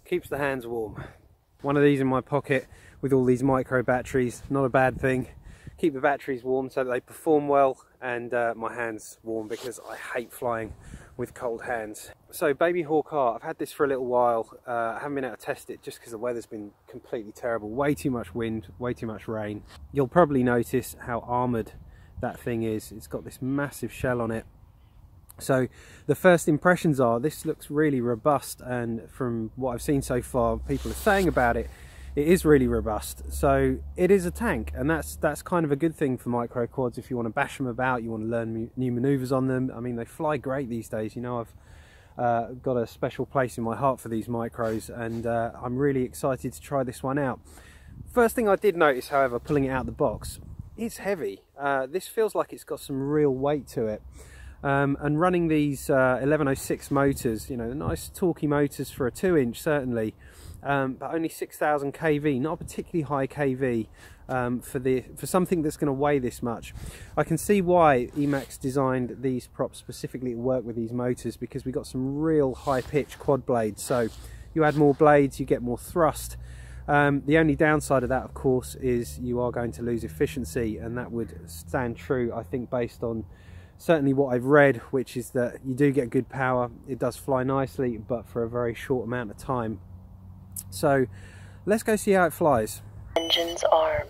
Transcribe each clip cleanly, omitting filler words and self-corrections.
keeps the hands warm. One of these in my pocket with all these micro batteries, not a bad thing. Keep the batteries warm so that they perform well, and my hands warm because I hate flying with cold hands. So BabyHawk R, I've had this for a little while. I haven't been able to test it just because the weather's been completely terrible. Way too much wind, way too much rain. You'll probably notice how armoured that thing is. It's got this massive shell on it. So the first impressions are this looks really robust, and from what I've seen so far, people are saying about it, it is really robust. So it is a tank, and that's kind of a good thing for micro quads. If you want to bash them about, you want to learn new maneuvers on them. I mean, they fly great these days. You know, I've got a special place in my heart for these micros, and I'm really excited to try this one out. First thing I did notice, however, pulling it out of the box, it's heavy. This feels like it's got some real weight to it. And running these 1106 motors, you know, nice torquey motors for a 2-inch certainly, but only 6,000 kV, not a particularly high kV for something that's going to weigh this much. I can see why Emax designed these props specifically to work with these motors, because we got some real high pitch quad blades. So you add more blades, you get more thrust. The only downside of that, of course, is you are going to lose efficiency, and that would stand true, I think, based on certainly what I've read, which is that you do get good power. It does fly nicely, but for a very short amount of time. So let's go see how it flies. Engines armed.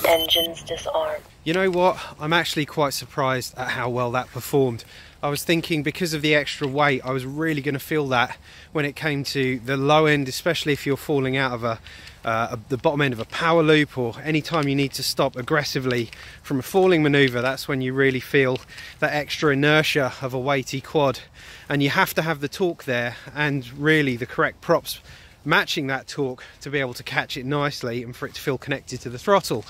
Engines disarmed. You know what? I'm actually quite surprised at how well that performed. I was thinking because of the extra weight, I was really going to feel that when it came to the low end, especially if you're falling out of the bottom end of a power loop, or any time you need to stop aggressively from a falling maneuver. That's when you really feel that extra inertia of a weighty quad, and you have to have the torque there and really the correct props matching that torque to be able to catch it nicely and for it to feel connected to the throttle.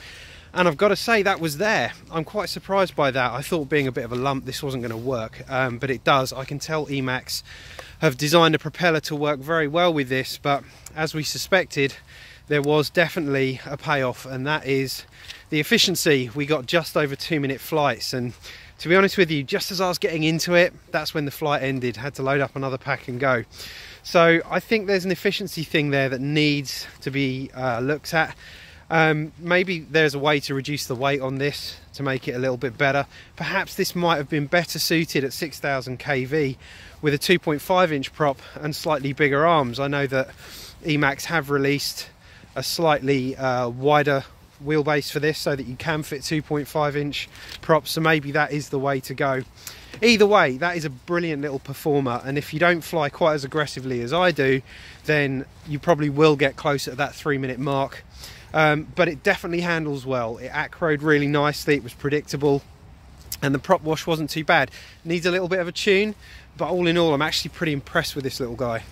And I've got to say that was there. I'm quite surprised by that. I thought being a bit of a lump this wasn't going to work, but it does. I can tell Emax have designed a propeller to work very well with this, but as we suspected, there was definitely a payoff, and that is the efficiency. We got just over 2-minute flights, and to be honest with you, just as I was getting into it, that's when the flight ended. Had to load up another pack and go. So I think there's an efficiency thing there that needs to be looked at. Maybe there's a way to reduce the weight on this to make it a little bit better. Perhaps this might have been better suited at 6000 kV with a 2.5 inch prop and slightly bigger arms. I know that Emax have released a slightly wider wheelbase for this so that you can fit 2.5 inch props, so maybe that is the way to go. Either way, that is a brilliant little performer, and if you don't fly quite as aggressively as I do, then you probably will get closer to that 3-minute mark. But it definitely handles well. It acroed really nicely, it was predictable, and the prop wash wasn't too bad. Needs a little bit of a tune, but all in all, I'm actually pretty impressed with this little guy.